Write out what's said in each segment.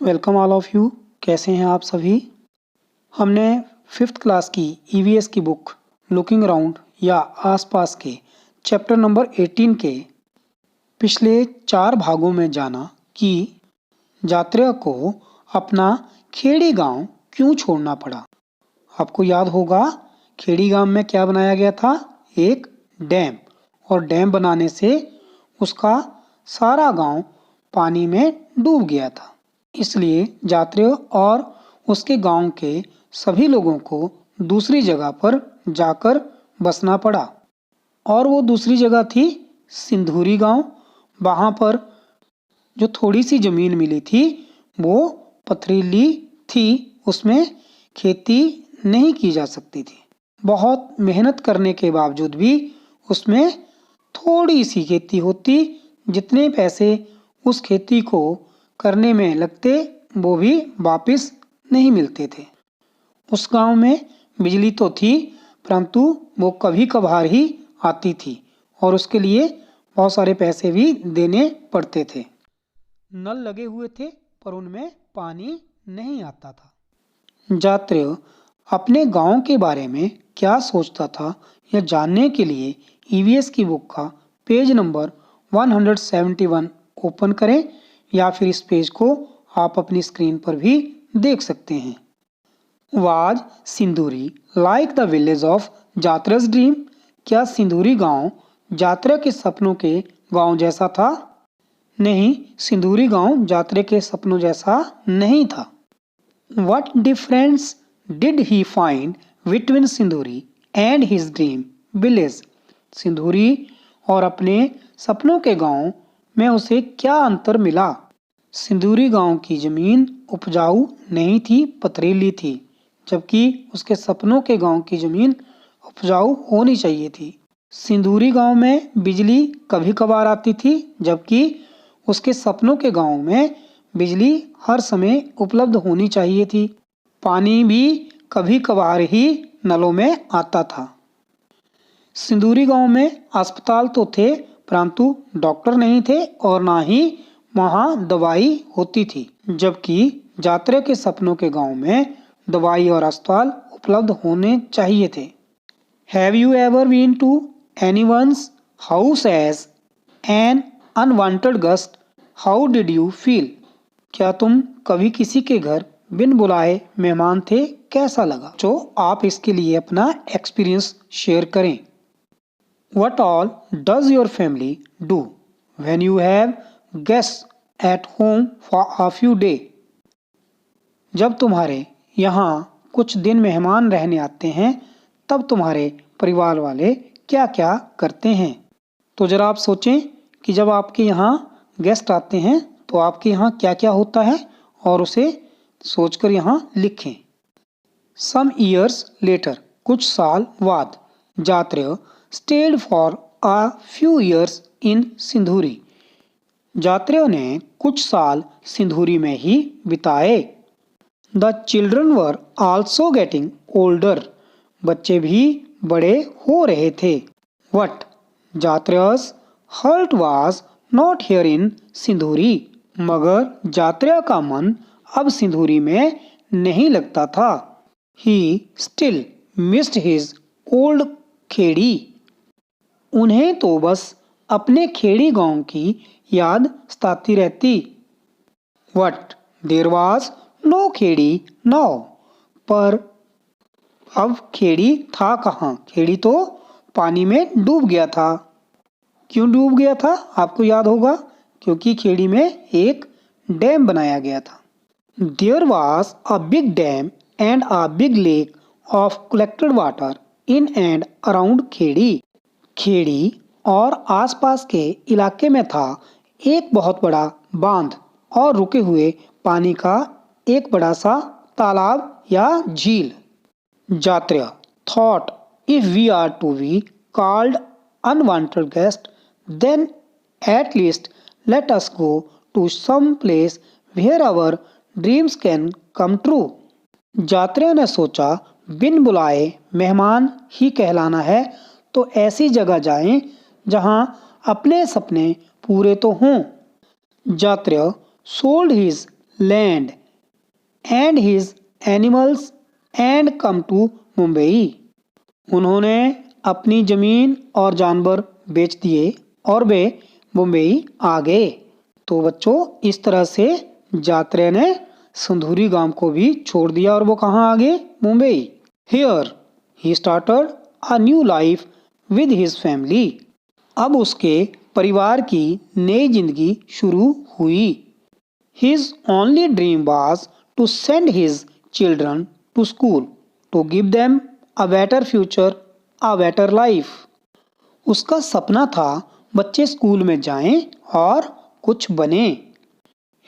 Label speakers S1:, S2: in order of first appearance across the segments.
S1: Welcome all of you. कैसे हैं आप सभी। हमने 5th क्लास की ईवीएस की बुक लुकिंग अराउंड या आसपास के चैप्टर नंबर 18 के पिछले 4 भागों में जाना कि यात्रियों को अपना खेड़ी गांव क्यों छोड़ना पड़ा। आपको याद होगा खेड़ी गांव में क्या बनाया गया था, एक डैम, और डैम बनाने से उसका सारा गांव पानी में डूब गया था। इसलिए यात्रियों और उसके गांव के सभी लोगों को दूसरी जगह पर जाकर बसना पड़ा और वो दूसरी जगह थी सिंधुरी गांव। वहाँ पर जो थोड़ी सी ज़मीन मिली थी वो पथरीली थी, उसमें खेती नहीं की जा सकती थी। बहुत मेहनत करने के बावजूद भी उसमें थोड़ी सी खेती होती। जितने पैसे उस खेती को करने में लगते वो भी वापस नहीं मिलते थे। उस गांव में बिजली तो थी परंतु वो कभी कभार ही आती थी और उसके लिए बहुत सारे पैसे भी देने पड़ते थे। नल लगे हुए थे पर उनमें पानी नहीं आता था। यात्रियों अपने गांव के बारे में क्या सोचता था यह जानने के लिए ईवीएस की बुक का पेज नंबर 171 ओपन करें या फिर इस पेज को आप अपनी स्क्रीन पर भी देख सकते हैं। Was Sindhuri like the village of यात्रा's ड्रीम? क्या सिंधुरी गांव यात्रा के सपनों के गांव जैसा था? नहीं, सिंधुरी गांव यात्रा के सपनों जैसा नहीं था। What difference did he find between Sindhuri and his dream village? Sindhuri और अपने सपनों के गांव में उसे क्या अंतर मिला? सिंधुरी गांव की जमीन उपजाऊ नहीं थी, पथरीली थी, जबकि उसके सपनों के गांव की जमीन उपजाऊ होनी चाहिए थी। सिंधुरी गांव में बिजली कभी कभार आती थी, जबकि उसके सपनों के गांव में बिजली हर समय उपलब्ध होनी चाहिए थी। पानी भी कभी कभार ही नलों में आता था। सिंधुरी गांव में अस्पताल तो थे परंतु डॉक्टर नहीं थे और ना ही वहाँ दवाई होती थी, जबकि यात्रा के सपनों के गांव में दवाई और अस्पताल उपलब्ध होने चाहिए थे। Have you ever been to anyone's house as an unwanted guest? How did you feel? क्या तुम कभी किसी के घर बिन बुलाए मेहमान थे, कैसा लगा? जो आप इसके लिए अपना एक्सपीरियंस शेयर करें। What all does your family do when you have guests at home for a few days? जब तुम्हारे यहाँ कुछ दिन मेहमान रहने आते हैं तब तुम्हारे परिवार वाले क्या क्या करते हैं? तो जरा आप सोचें कि जब आपके यहाँ गेस्ट आते हैं तो आपके यहाँ क्या क्या होता है और उसे सोचकर यहाँ लिखें। Some years later, कुछ साल बाद, यात्रियों stayed for a few years in Sindhuri. यात्रियों ने कुछ साल सिंधुरी में ही बिताए। The children were also getting older. बच्चे भी बड़े हो रहे थे। But यात्रियों heart was not here in Sindhuri. मगर यात्रियों का मन अब सिंधुरी में नहीं लगता था। He still missed his old Khedi. उन्हें तो बस अपने खेड़ी गांव की याद सताती रहती। But there was no Khedi now। पर अब खेड़ी था कहाँ? खेड़ी तो पानी में डूब गया था। क्यों डूब गया था? आपको याद होगा क्योंकि खेड़ी में एक डैम बनाया गया था। There was a big dam and a big lake of collected water in and around Khedi. Khedi और आसपास के इलाके में था एक बहुत बड़ा बांध और रुके हुए पानी का एक बड़ा सा तालाब या झील। यात्रियों thought if we are to be called unwanted guest then at least let us go to some place where our dreams can come true। यात्रियों ने सोचा बिन बुलाए मेहमान ही कहलाना है तो ऐसी जगह जाएं जहां अपने सपने पूरे तो हों। यात्रियों sold his land and his animals and come to Mumbai. उन्होंने अपनी ज़मीन और जानवर बेच दिए और वे मुंबई आ गए। तो बच्चों, इस तरह से यात्रा ने सिंधुरी गांव को भी छोड़ दिया और वो कहाँ आ गए? Mumbai. Here he started a new life with his family. अब उसके परिवार की नई जिंदगी शुरू हुई। His only dream was to send his children to school to give them a better future, a better life. उसका सपना था बच्चे स्कूल में जाएं और कुछ बने।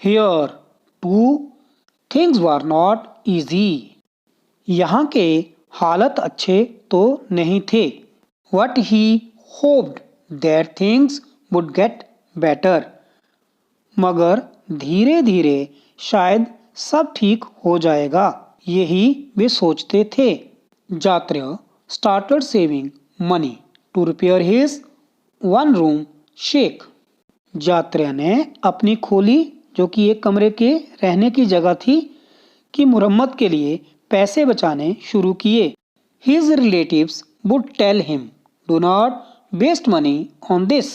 S1: Here two things were not easy. यहाँ के हालत अच्छे तो नहीं थे। What he hoped that things would get better। मगर धीरे धीरे शायद सब ठीक हो जाएगा, यही वे सोचते थे। जात्रेय started saving money to repair his one room shack। जात्रेय ने अपनी खोली, जो कि एक कमरे के रहने की जगह थी, की मुरम्मत के लिए पैसे बचाने शुरू किए। His relatives would tell him, Do not waste money on this।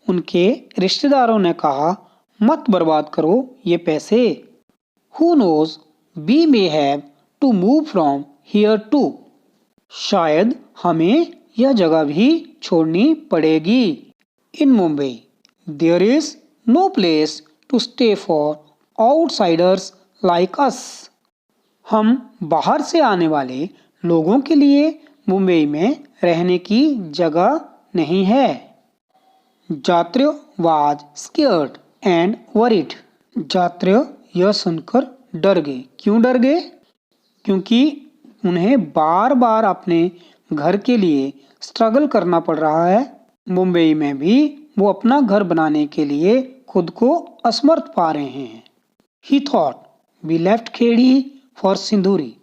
S1: उनके रिश्तेदारों ने कहा, मत बर्बाद करो ये पैसे। Who knows, we may have to move from here too। शायद हमें यह जगह भी छोड़नी पड़ेगी। In Mumbai, there is no place to stay for outsiders like us। हम बाहर से आने वाले लोगों के लिए मुंबई में रहने की जगह नहीं है। जात्रेय वाज स्केयर्ड एंड वरीड। जात्रेय यह सुनकर डर गए। क्यों डर गए? क्योंकि उन्हें बार बार अपने घर के लिए स्ट्रगल करना पड़ रहा है। मुंबई में भी वो अपना घर बनाने के लिए खुद को असमर्थ पा रहे हैं। He thought, we left Khedi for Sindhuri,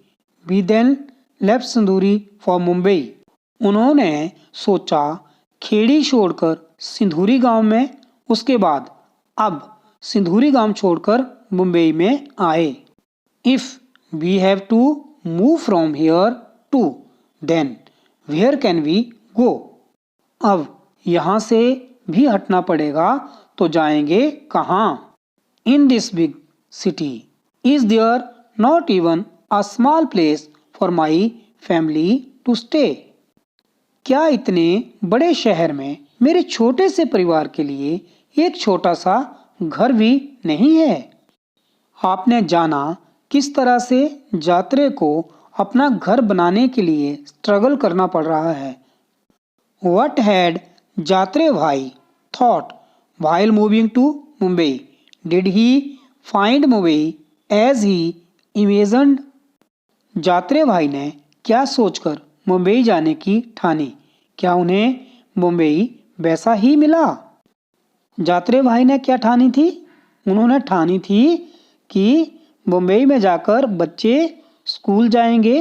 S1: we then left Sindhuri for Mumbai. उन्होंने सोचा, खेड़ी छोड़कर सिंधुरी गांव में, उसके बाद अब सिंधुरी गांव छोड़कर मुंबई में आए। If we have to move from here to, then where can we go? अब यहाँ से भी हटना पड़ेगा तो जाएंगे कहाँ? In this big city, is there not even a small place for my family to stay? क्या इतने बड़े शहर में मेरे छोटे से परिवार के लिए एक छोटा सा घर भी नहीं है? आपने जाना किस तरह से जात्रेय को अपना घर बनाने के लिए स्ट्रगल करना पड़ रहा है। What had जात्रेय भाई thought while moving to Mumbai? Did he find Mumbai as he imagined? जात्रेय भाई ने क्या सोचकर मुंबई जाने की ठानी? क्या उन्हें मुंबई वैसा ही मिला? जात्रेय भाई ने क्या ठानी थी? उन्होंने ठानी थी कि मुंबई में जाकर बच्चे स्कूल जाएंगे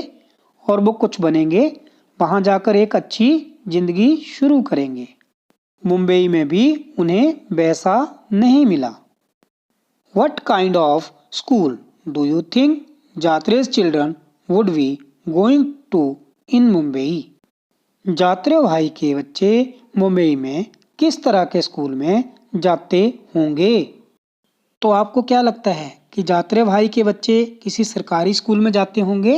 S1: और वो कुछ बनेंगे, वहाँ जाकर एक अच्छी जिंदगी शुरू करेंगे। मुंबई में भी उन्हें वैसा नहीं मिला। What kind of school do you think Jatray's children would be going to in Mumbai? जात्रेय भाई के बच्चे मुंबई में किस तरह के स्कूल में जाते होंगे? तो आपको क्या लगता है कि जात्रेय भाई के बच्चे किसी सरकारी स्कूल में जाते होंगे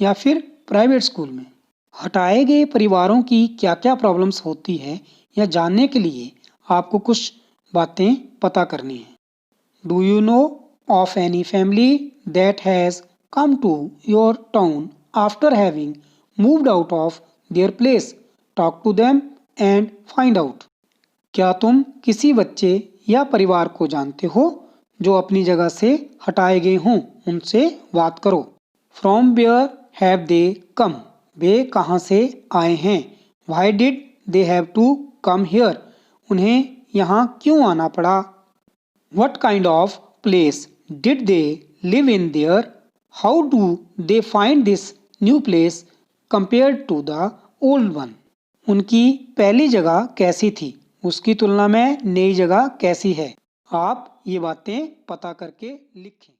S1: या फिर प्राइवेट स्कूल में? हटाए गए परिवारों की क्या क्या प्रॉब्लम्स होती है, यह जानने के लिए आपको कुछ बातें पता करनी है। Do you know of any family that has come to your town after having moved out of their place? Talk to them and find out। क्या तुम किसी बच्चे या परिवार को जानते हो जो अपनी जगह से हटाए गए हों? उनसे बात करो। From where have they come? वे कहाँ से आए हैं? Why did they have to come here? उन्हें यहाँ क्यों आना पड़ा? What kind of place did they live in there? How do they find this new place compared to the old one? उनकी पहली जगह कैसी थी, उसकी तुलना में नई जगह कैसी है? आप ये बातें पता करके लिखें।